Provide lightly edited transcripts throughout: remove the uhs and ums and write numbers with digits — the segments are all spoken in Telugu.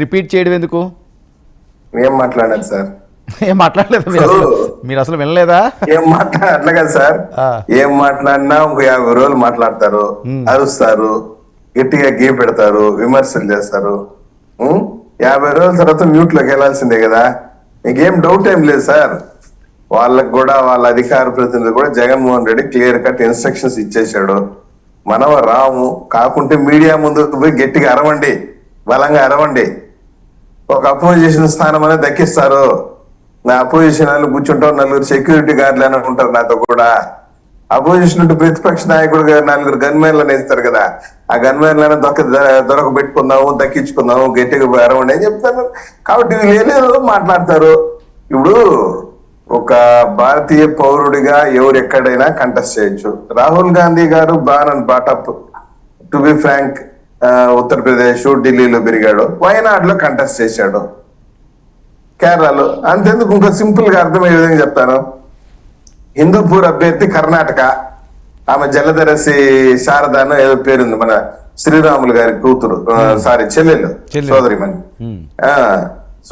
రిపీట్ చేయడం ఎందుకు? ఏం మాట్లాడారు సార్? ఏం మాట్లాడలేదు మీరు అసలు వినలేదా? ఏం మాట్లాడలే కదా సార్. ఏం మాట్లాడినా ఇంకో 50 రోజులు మాట్లాడతారు, అరుస్తారు, గట్టిగా గీ పెడతారు, విమర్శలు చేస్తారు. 50 రోజుల తర్వాత మ్యూట్ లోకి వెళ్లాల్సిందే కదా. నీకేం డౌట్ ఏం లేదు సార్. వాళ్ళకు కూడా వాళ్ళ అధికార ప్రతినిధులు కూడా Jaganmohan Reddy clear cut instructions ఇచ్చేశాడు. మనం రాము కాకుంటే మీడియా ముందు పోయి గట్టిగా అరవండి, బలంగా అరవండి, ఒక అపోజిషన్ స్థానం అనేది దక్కిస్తారు. నా అపోజిషన్ వాళ్ళు కూర్చుంటాం, 4 సెక్యూరిటీ గార్డులు అని ఉంటారు నాతో కూడా. అపోజిషన్ ప్రతిపక్ష నాయకుడు 4 గన్మెన్లను వేస్తారు కదా, ఆ గన్మెన్లను దొరకబెట్టుకుందాము, దక్కించుకుందాము, గట్టిగా అరవండి అని చెప్తాను. కాబట్టి వీళ్ళు మాట్లాడతారు. ఇప్పుడు ఒక భారతీయ పౌరుడిగా ఎవరు ఎక్కడైనా కంటెస్ట్ చేయొచ్చు. రాహుల్ గాంధీ గారు బాటప్ టు బి ఫ్రాంక్ ఉత్తరప్రదేశ్, ఢిల్లీలో పెరిగాడు, వయనాడులో కంటెస్ట్ చేశాడు, కేరళలో. అంతెందుకు, ఇంకో సింపుల్ గా అర్థమయ్యే విధంగా చెప్తాను. హిందూపూర్ అభ్యర్థి కర్ణాటక, ఆమె జలధరసి శారదాను ఏదో పేరుంది, మన శ్రీరాములు గారి కూతురు, సారీ చెల్లెలు,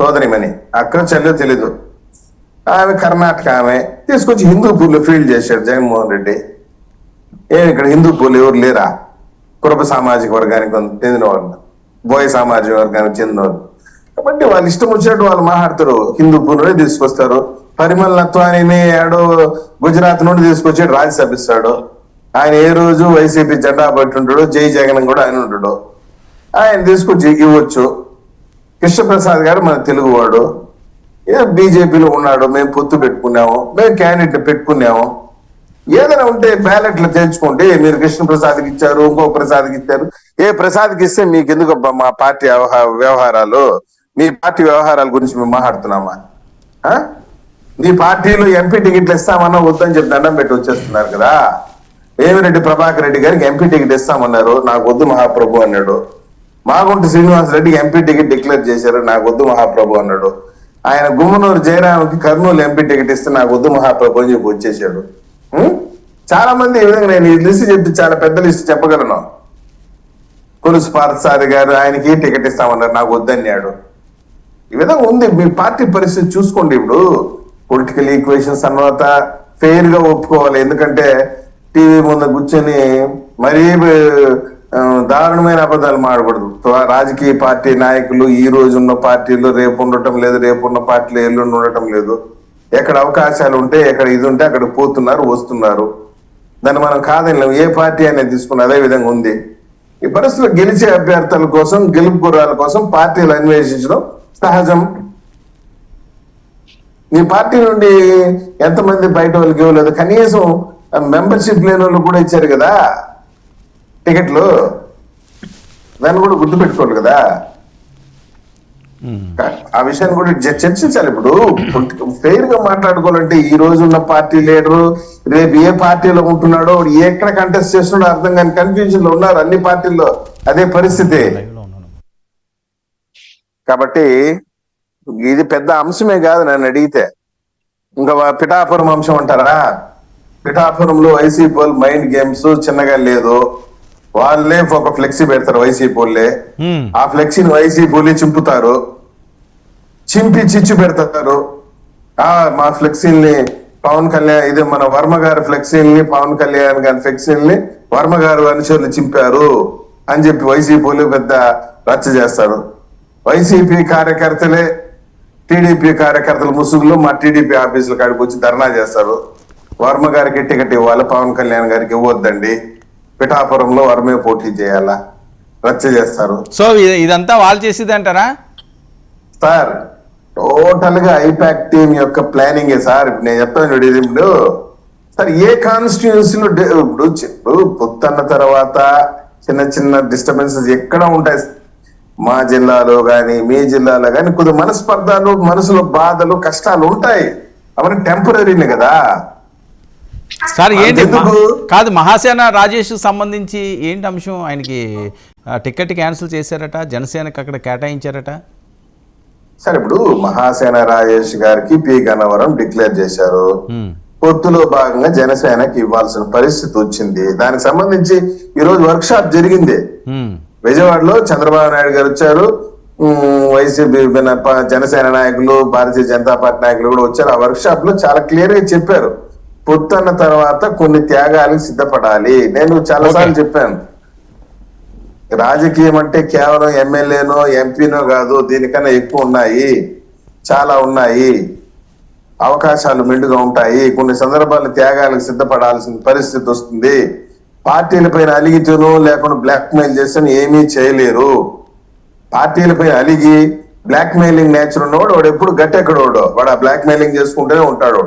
సోదరిమణి అక్కడ చెల్లెలు తెలీదు. ఆమె కర్ణాటక, ఆమె తీసుకొచ్చి హిందూపూర్ లో ఫీల్డ్ చేశాడు జగన్మోహన్ రెడ్డి. ఇక్కడ హిందూపూర్లు ఎవరు లేరా? కురబ సామాజిక వర్గానికి చెందిన వాళ్ళు, బోయ సామాజిక వర్గానికి చెందిన వాళ్ళు. కాబట్టి వాళ్ళు ఇష్టం వచ్చినట్టు వాళ్ళు మాట్లాడతారు. హిందూపూర్ నుండి తీసుకొస్తారు. పరిమల్ నత్వానిని ఆడో గుజరాత్ నుండి తీసుకొచ్చి రాజ్యసభ ఇస్తాడు. ఆయన ఏ రోజు వైసీపీ జెండా పట్టి ఉంటాడు, జై జగన్ కూడా ఆయన ఉంటాడు. ఆయన తీసుకొచ్చి ఇవ్వచ్చు. కృష్ణప్రసాద్ గారు మన తెలుగువాడు, బీజేపీలో ఉన్నాడు, మేము పొత్తు పెట్టుకున్నాము, మేము క్యాండిడేట్ పెట్టుకున్నాము. ఏదైనా ఉంటే బ్యాలెట్లు తెచ్చుకుంటే మీరు కృష్ణప్రసాద్కి ఇచ్చారు, ఇంకో ప్రసాద్కి ఇచ్చారు, ఏ ప్రసాద్కి ఇస్తే మీకు ఎందుకు మా పార్టీ వ్యవహారాలు, మీ పార్టీ వ్యవహారాల గురించి మేము మాట్లాడుతున్నామా? మీ పార్టీలో ఎంపీ టికెట్లు ఇస్తామన్నా వద్దని చెప్పి దండం పెట్టి వచ్చేస్తున్నారు కదా. వేమిరెడ్డి ప్రభాకర్ రెడ్డి గారికి ఎంపీ టికెట్ ఇస్తామన్నారు, నాకు వద్దు మహాప్రభు అన్నాడు. మాగుంటి శ్రీనివాస్ రెడ్డికి ఎంపీ టికెట్ డిక్లేర్ చేశారు, నాకు వద్దు మహాప్రభు అన్నాడు. ఆయన గుమ్మనూరు జయరామ్కి కర్నూలు ఎంపీ టికెట్ ఇస్తే నాకు వద్దు మహాప్రభు అని చెప్పి వచ్చేసాడు. చాలా మంది ఈ విధంగా, నేను ఈ లిస్ట్ చెప్పి చాలా పెద్ద లిస్ట్ చెప్పగలను. కొలుసు పార్థసారి గారు ఆయనకి టికెట్ ఇస్తామన్నారు, నాకు వద్దన్నాడు. ఈ విధంగా ఉంది మీ పార్టీ పరిస్థితి. చూసుకోండి, ఇప్పుడు పొలిటికల్ ఈక్వేషన్స్ అన్నమాట ఫెయిర్ గా ఒప్పుకోవాలి. ఎందుకంటే టీవీ ముందు కూర్చొని మరీ దారుణమైన అబద్ధాలు మాడకూడదు. రాజకీయ పార్టీ నాయకులు ఈ రోజు ఉన్న పార్టీలో రేపు ఉండటం లేదు, రేపు ఉన్న పార్టీలో ఎల్లుండి ఉండటం లేదు. ఎక్కడ అవకాశాలు ఉంటే, ఎక్కడ ఇది ఉంటే అక్కడ పోతున్నారు, వస్తున్నారు. దాన్ని మనం కాదని ఏ పార్టీ అనేది తీసుకున్న అదే విధంగా ఉంది. ఈ పరిస్థితుల్లో గెలిచే అభ్యర్థుల కోసం, గెలుపు గుర్రాల కోసం పార్టీలు అన్వేషించడం సహజం. మీ పార్టీ నుండి ఎంతమంది బయట వాళ్ళకి ఇవ్వలేదు, కనీసం మెంబర్షిప్ లేని వాళ్ళు కూడా ఇచ్చారు కదా టికెట్లు, దాన్ని కూడా గుర్తు పెట్టుకోవాలి కదా. ఆ విషయాన్ని కూడా చర్చించాలి. ఇప్పుడు ఫెయిర్ గా మాట్లాడుకోవాలంటే ఈ రోజు ఉన్న పార్టీ లీడరు రేపు ఏ పార్టీలో ఉంటున్నాడో, ఎక్కడ కంటెస్ట్ చేస్తున్నాడో అర్థం కాని కన్ఫ్యూజన్ లో ఉన్నారు అన్ని పార్టీల్లో, అదే పరిస్థితి. కాబట్టి ఇది పెద్ద అంశమే కాదు నన్ను అడిగితే. ఇంకా పిఠాపురం అంశం అంటారా? పిఠాపురంలో వైసీపీ వాళ్ళు మైండ్ గేమ్స్ చిన్నగా లేదు. వాళ్ళే ఒక ఫ్లెక్సీ పెడతారు వైసీపీ వాళ్ళే. ఆ ఫ్లెక్సీని వైసీపీ వాళ్ళే చింపుతారు, చింపి చిచ్చు పెడతారు. మా ఫ్లెక్సీల్ని పవన్ కళ్యాణ్, ఇది మన వర్మ గారి ఫ్లెక్సీల్ని, పవన్ కళ్యాణ్ గారి ఫ్లెక్సీల్ని వర్మ గారు అనుచరులు చింపారు అని చెప్పి వైసీపీ వాళ్ళు పెద్ద రచ్చ చేస్తారు. వైసీపీ కార్యకర్తలే టీడీపీ కార్యకర్తల ముసుగులో మా టీడీపీ ఆఫీసుల కాడికి వచ్చి ధర్నా చేస్తారు. వర్మ గారికి టికెట్ ఇవ్వాలి, పవన్ కళ్యాణ్ గారికి ఇవ్వద్దండి, పిఠాపురంలో వర్మే పోటీ చేయాలా, రచ్చ చేస్తారు. సో ఇదంతా వాళ్ళు చేసేది అంటారా సార్? టోటల్ గా ఐపాక్ టీమ్ యొక్క ప్లానింగే సార్. ఇప్పుడు నేను చెప్తాను ఇప్పుడు సార్, ఏ కాన్స్టిట్యూన్సీలో ఇప్పుడు పొత్తన్న తర్వాత చిన్న చిన్న డిస్టర్బెన్సెస్ ఎక్కడ ఉంటాయి. మా జిల్లాలో గాని మీ జిల్లాలో గాని కొద్ది మనస్పర్ధాలు, మనసులో బాధలు, కష్టాలు ఉంటాయి. అవన్నీ టెంపరీనే కదా సార్. ఏంటి కాదు, మహాసేన రాజేష్ సంబంధించి ఏంటి అంశం? ఆయనకి టికెట్ క్యాన్సిల్ చేశారట, జనసేనకి అక్కడ కేటాయించారట. సార్ ఇప్పుడు మహాసేన రాజేష్ గారికి పి గన్నవరం డిక్లేర్ చేశారు. పొత్తులో భాగంగా జనసేనకి ఇవ్వాల్సిన పరిస్థితి వచ్చింది. దానికి సంబంధించి ఈ రోజు వర్క్ షాప్ జరిగింది విజయవాడలో. చంద్రబాబు నాయుడు గారు వచ్చారు, వైసీపీ జనసేన నాయకులు, భారతీయ జనతా పార్టీ నాయకులు కూడా వచ్చారు. ఆ వర్క్ షాప్ లో చాలా క్లియర్ గా చెప్పారు, పొత్తన్న తర్వాత కొన్ని త్యాగాలకు సిద్ధపడాలి. నేను చాలా సార్లు చెప్పాను, రాజకీయం అంటే కేవలం ఎమ్మెల్యేనో ఎంపీనో కాదు, దీనికన్నా ఎక్కువ ఉన్నాయి, చాలా ఉన్నాయి, అవకాశాలు మెండుగా ఉంటాయి. కొన్ని సందర్భాల్లో త్యాగాలకు సిద్ధపడాల్సిన పరిస్థితి వస్తుంది. పార్టీలపైన అలిగితేనో లేకుండా బ్లాక్ మెయిల్ చేస్తేనో ఏమీ చేయలేరు. పార్టీలపై అలిగి బ్లాక్ మెయిలింగ్ నేచర్ ఉన్నవాడు వాడు ఎప్పుడు గట్టెక్కడోడు, వాడు ఆ బ్లాక్ మెయిలింగ్ చేసుకుంటూనే ఉంటాడు.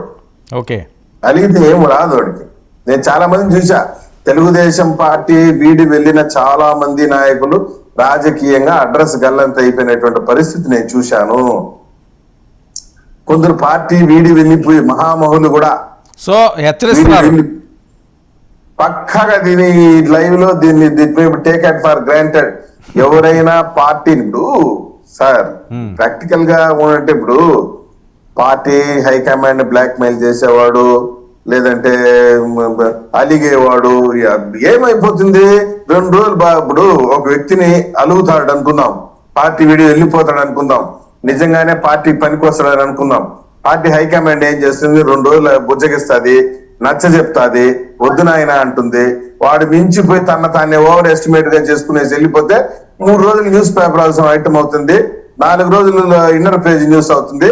ఓకే, అలిగితే ఏం రాదు వాడికి. నేను చాలా మందిని చూసా, తెలుగుదేశం పార్టీ వీడి వెళ్ళిన చాలా మంది నాయకులు రాజకీయంగా అడ్రస్ గల్లంత అయిపోయినటువంటి పరిస్థితి నేను చూశాను. కొందరు పార్టీ వీడి వెళ్ళిపోయి మహామహులు కూడా సో హెచ్చరిస్తున్నారు. పక్కగా దీని లైవ్ లో దీన్ని టేక్ ఇట్ ఫర్ గ్రాంటెడ్. ఎవరైనా పార్టీని ఇప్పుడు సార్ ప్రాక్టికల్ గా ఉన్నట్టు ఇప్పుడు పార్టీ హైకమాండ్ బ్లాక్ మెయిల్ చేసేవాడు లేదంటే అలిగేవాడు ఏమైపోతుంది, 2 రోజులు ఇప్పుడు ఒక వ్యక్తిని అలుగుతాడు అనుకుందాం, పార్టీ వీడియో వెళ్ళిపోతాడు అనుకుందాం, నిజంగానే పార్టీ పనికొస్తాడని అనుకుందాం. పార్టీ హైకమాండ్ ఏం చేస్తుంది, 2 రోజులు బుజ్జగిస్తుంది, నచ్చ చెప్తాది, వద్దు నాయన అంటుంది. వాడు మించిపోయి తానే ఓవర్ ఎస్టిమేట్ గా చేసుకునేసి వెళ్ళిపోతే 3 రోజులు న్యూస్ పేపర్ అవసరం ఐటమ్ అవుతుంది, 4 రోజులు ఇన్నర్ పేజ్ న్యూస్ అవుతుంది,